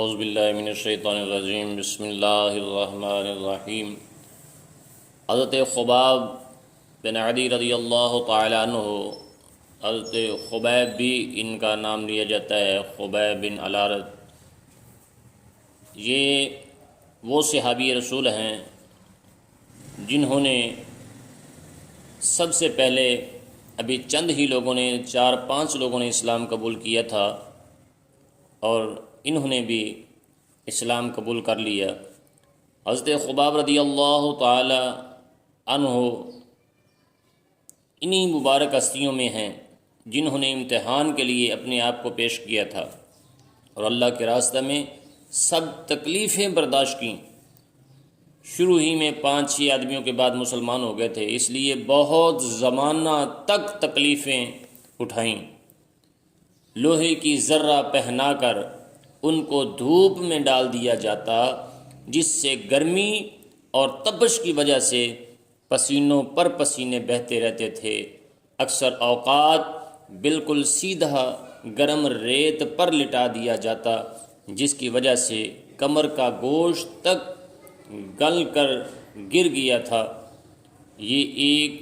اعوذ باللہ من الشیطان الرجیم، بسم اللہ الرحمن الرحیم۔ حضرت خباب بن عدی رضی اللہ تعالی عنہ، حضرت خبیب بھی ان کا نام لیا جاتا ہے، خبیب بن الارت۔ یہ وہ صحابی رسول ہیں جنہوں نے سب سے پہلے ابھی چند ہی لوگوں نے 4-5 لوگوں نے اسلام قبول کیا تھا، اور انہوں نے بھی اسلام قبول کر لیا۔ حضرت خباب رضی اللہ تعالی عنہ انہی مبارک ہستیوں میں ہیں جنہوں نے امتحان کے لیے اپنے آپ کو پیش کیا تھا اور اللہ کے راستہ میں سب تکلیفیں برداشت کیں۔ شروع ہی میں 5-6 آدمیوں کے بعد مسلمان ہو گئے تھے، اس لیے بہت زمانہ تک تکلیفیں اٹھائیں۔ لوہے کی ذرہ پہنا کر ان کو دھوپ میں ڈال دیا جاتا، جس سے گرمی اور تپش کی وجہ سے پسینوں پر پسینے بہتے رہتے تھے۔ اکثر اوقات بالکل سیدھا گرم ریت پر لٹا دیا جاتا، جس کی وجہ سے کمر کا گوشت تک گل کر گر گیا تھا۔ یہ ایک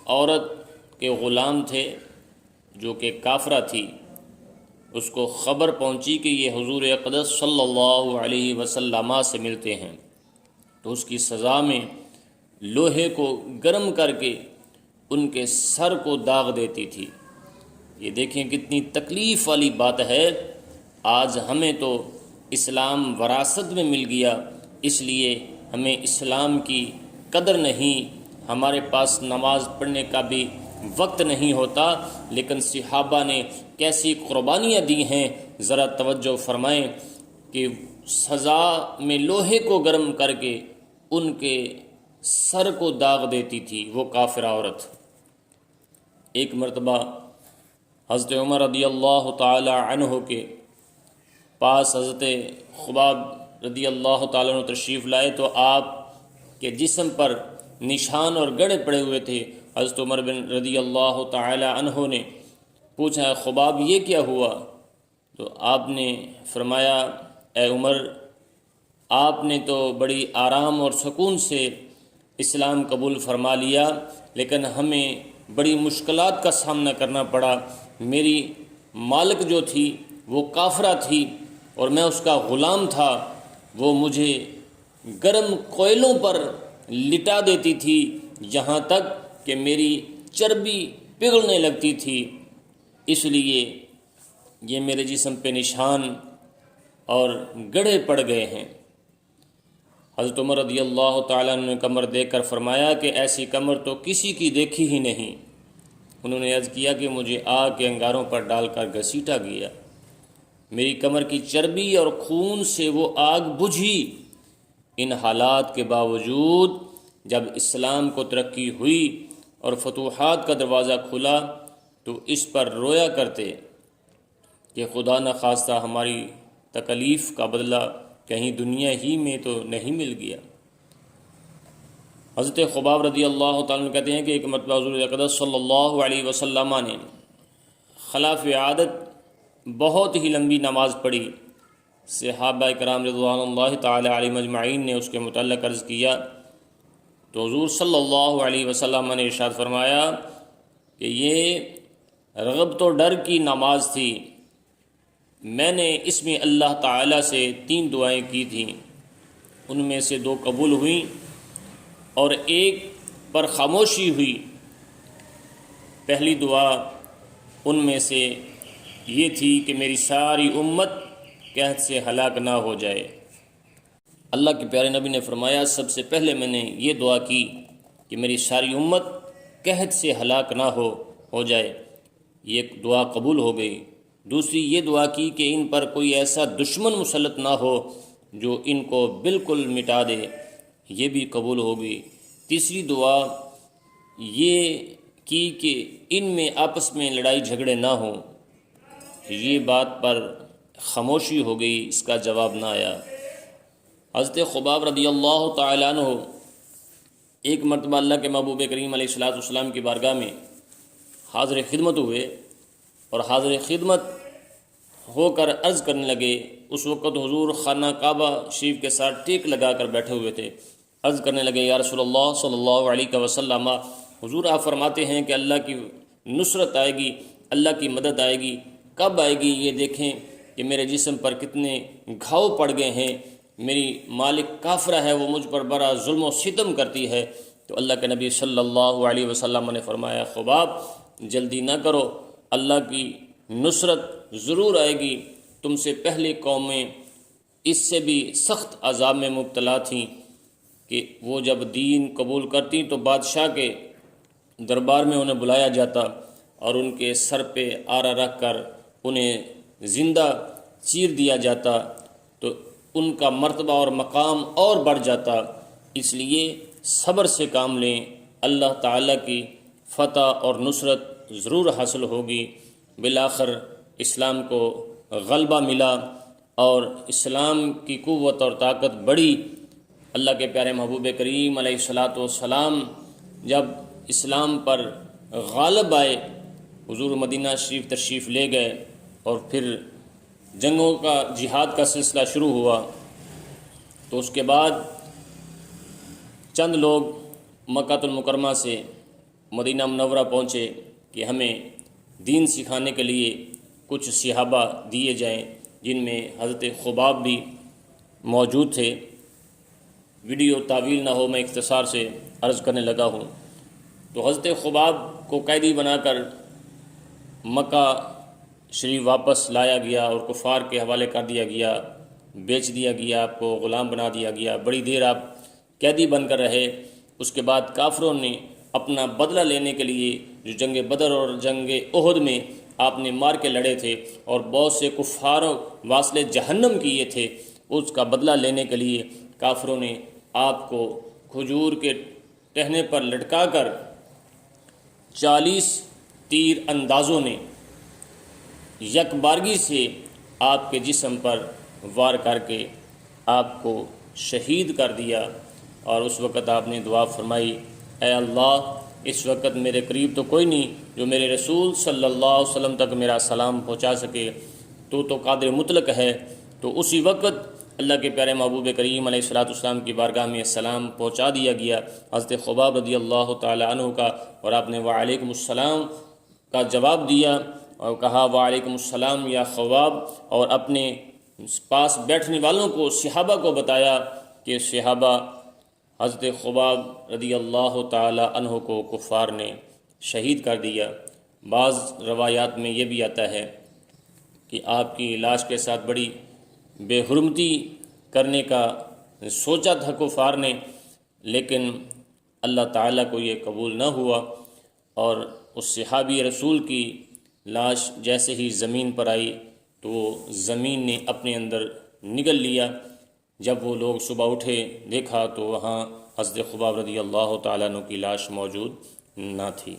عورت کے غلام تھے جو کہ کافرہ تھی۔ اس کو خبر پہنچی کہ یہ حضور اقدس صلی اللہ علیہ وسلم سے ملتے ہیں، تو اس کی سزا میں لوہے کو گرم کر کے ان کے سر کو داغ دیتی تھی۔ یہ دیکھیں کتنی تکلیف والی بات ہے۔ آج ہمیں تو اسلام وراثت میں مل گیا، اس لیے ہمیں اسلام کی قدر نہیں، ہمارے پاس نماز پڑھنے کا بھی وقت نہیں ہوتا، لیکن صحابہ نے کیسی قربانیاں دی ہیں، ذرا توجہ فرمائیں کہ سزا میں لوہے کو گرم کر کے ان کے سر کو داغ دیتی تھی وہ کافرہ عورت۔ ایک مرتبہ حضرت عمر رضی اللہ تعالی عنہ کے پاس حضرت خباب رضی اللہ تعالیٰ عنہ تشریف لائے تو آپ کے جسم پر نشان اور گڑھے پڑے ہوئے تھے۔ حضرت عمر بن رضی اللہ تعالی عنہ نے پوچھا، خباب یہ کیا ہوا؟ تو آپ نے فرمایا، اے عمر، آپ نے تو بڑی آرام اور سکون سے اسلام قبول فرما لیا، لیکن ہمیں بڑی مشکلات کا سامنا کرنا پڑا۔ میری مالک جو تھی وہ کافرہ تھی اور میں اس کا غلام تھا، وہ مجھے گرم کوئلوں پر لٹا دیتی تھی، یہاں تک کہ میری چربی پگھلنے لگتی تھی، اس لیے یہ میرے جسم پہ نشان اور گڑھے پڑ گئے ہیں۔ حضرت عمر رضی اللہ تعالیٰ عنہ نے کمر دیکھ کر فرمایا کہ ایسی کمر تو کسی کی دیکھی ہی نہیں۔ انہوں نے عرض کیا کہ مجھے آگ کے انگاروں پر ڈال کر گھسیٹا گیا، میری کمر کی چربی اور خون سے وہ آگ بجھی۔ ان حالات کے باوجود جب اسلام کو ترقی ہوئی اور فتوحات کا دروازہ کھلا تو اس پر رویا کرتے کہ خدا نخواستہ ہماری تکلیف کا بدلہ کہیں دنیا ہی میں تو نہیں مل گیا۔ حضرت خباب رضی اللہ تعالیٰ عنہ کہتے ہیں کہ ایک مرتبہ حضور اقدس صلی اللہ علیہ وسلم نے خلاف عادت بہت ہی لمبی نماز پڑھی۔ صحابہ کرام رضوان اللہ تعالی علیہم اجمعین نے اس کے متعلق عرض کیا تو حضور صلی اللہ علیہ وسلم نے ارشاد فرمایا کہ یہ رغبت و ڈر کی نماز تھی۔ میں نے اس میں اللہ تعالی سے 3 دعائیں کی تھیں، ان میں سے 2 قبول ہوئیں اور ایک پر خاموشی ہوئی۔ پہلی دعا ان میں سے یہ تھی کہ میری ساری امت قحط سے ہلاک نہ ہو جائے۔ اللہ کے پیارے نبی نے فرمایا، سب سے پہلے میں نے یہ دعا کی کہ میری ساری امت قحط سے ہلاک نہ ہو جائے، یہ دعا قبول ہو گئی۔ دوسری یہ دعا کی کہ ان پر کوئی ایسا دشمن مسلط نہ ہو جو ان کو بالکل مٹا دے، یہ بھی قبول ہو گئی۔ تیسری دعا یہ کی کہ ان میں آپس میں لڑائی جھگڑے نہ ہوں، یہ بات پر خاموشی ہو گئی، اس کا جواب نہ آیا۔ حضرت خباب رضی اللہ تعالی عنہ ایک مرتبہ اللہ کے محبوب کریم علیہ الصلوۃ والسلام کی بارگاہ میں حاضر خدمت ہوئے اور حاضر خدمت ہو کر عرض کرنے لگے اس وقت حضور خانہ کعبہ شریف کے ساتھ ٹیک لگا کر بیٹھے ہوئے تھے۔ عرض کرنے لگے یا رسول اللہ صلی اللہ علیہ وسلم، حضور آپ فرماتے ہیں کہ اللہ کی نصرت آئے گی، اللہ کی مدد آئے گی، کب آئے گی؟ یہ دیکھیں کہ میرے جسم پر کتنے گھاؤ پڑ گئے ہیں، میری مالک کافرہ ہے، وہ مجھ پر بڑا ظلم و ستم کرتی ہے۔ تو اللہ کے نبی صلی اللہ علیہ وسلم نے فرمایا خباب جلدی نہ کرو، اللہ کی نصرت ضرور آئے گی۔ تم سے پہلے قومیں اس سے بھی سخت عذاب میں مبتلا تھیں کہ وہ جب دین قبول کرتی تو بادشاہ کے دربار میں انہیں بلایا جاتا اور ان کے سر پہ آرا رکھ کر انہیں زندہ چیر دیا جاتا تو ان کا مرتبہ اور مقام اور بڑھ جاتا۔ اس لیے صبر سے کام لیں، اللہ تعالیٰ کی فتح اور نصرت ضرور حاصل ہوگی۔ بالآخر اسلام کو غلبہ ملا اور اسلام کی قوت اور طاقت بڑھی۔ اللہ کے پیارے محبوب کریم علیہ الصلاۃ والسلام جب اسلام پر غالب آئے، حضور مدینہ شریف تشریف لے گئے اور پھر جنگوں کا جہاد کا سلسلہ شروع ہوا۔ تو اس کے بعد چند لوگ مکہ المکرمہ سے مدینہ منورہ پہنچے کہ ہمیں دین سکھانے کے لیے کچھ صحابہ دیے جائیں، جن میں حضرت خباب بھی موجود تھے۔ ویڈیو طویل نہ ہو، میں اختصار سے عرض کرنے لگا ہوں۔ تو حضرت خباب کو قیدی بنا کر مکہ شریف واپس لایا گیا اور کفار کے حوالے کر دیا گیا، بیچ دیا گیا، آپ کو غلام بنا دیا گیا۔ بڑی دیر آپ قیدی بن کر رہے۔ اس کے بعد کافروں نے اپنا بدلہ لینے کے لیے جو جنگ بدر اور جنگ احد میں آپ نے مار کے لڑے تھے اور بہت سے کفاروں واصل جہنم کیے تھے، اس کا بدلہ لینے کے لیے کافروں نے آپ کو کھجور کے ٹہنے پر لٹکا کر 40 تیر اندازوں نے یک بارگی سے آپ کے جسم پر وار کر کے آپ کو شہید کر دیا۔ اور اس وقت آپ نے دعا فرمائی، اے اللہ اس وقت میرے قریب تو کوئی نہیں جو میرے رسول صلی اللہ علیہ وسلم تک میرا سلام پہنچا سکے، تو قادر مطلق ہے۔ تو اسی وقت اللہ کے پیارے محبوب کریم علیہ الصلوۃ والسلام کی بارگاہ میں سلام پہنچا دیا گیا حضرت خباب رضی اللہ تعالی عنہ کا، اور آپ نے وعلیکم السلام کا جواب دیا اور کہا وعلیکم السلام یا خباب، اور اپنے پاس بیٹھنے والوں کو صحابہ کو بتایا کہ صحابہ حضرت خباب رضی اللہ تعالی عنہ کو کفار نے شہید کر دیا۔ بعض روایات میں یہ بھی آتا ہے کہ آپ کی لاش کے ساتھ بڑی بے حرمتی کرنے کا سوچا تھا کفار نے، لیکن اللہ تعالیٰ کو یہ قبول نہ ہوا، اور اس صحابی رسول کی لاش جیسے ہی زمین پر آئی تو وہ زمین نے اپنے اندر نگل لیا۔ جب وہ لوگ صبح اٹھے دیکھا تو وہاں حضرت خباب رضی اللہ تعالیٰ عنہ کی لاش موجود نہ تھی۔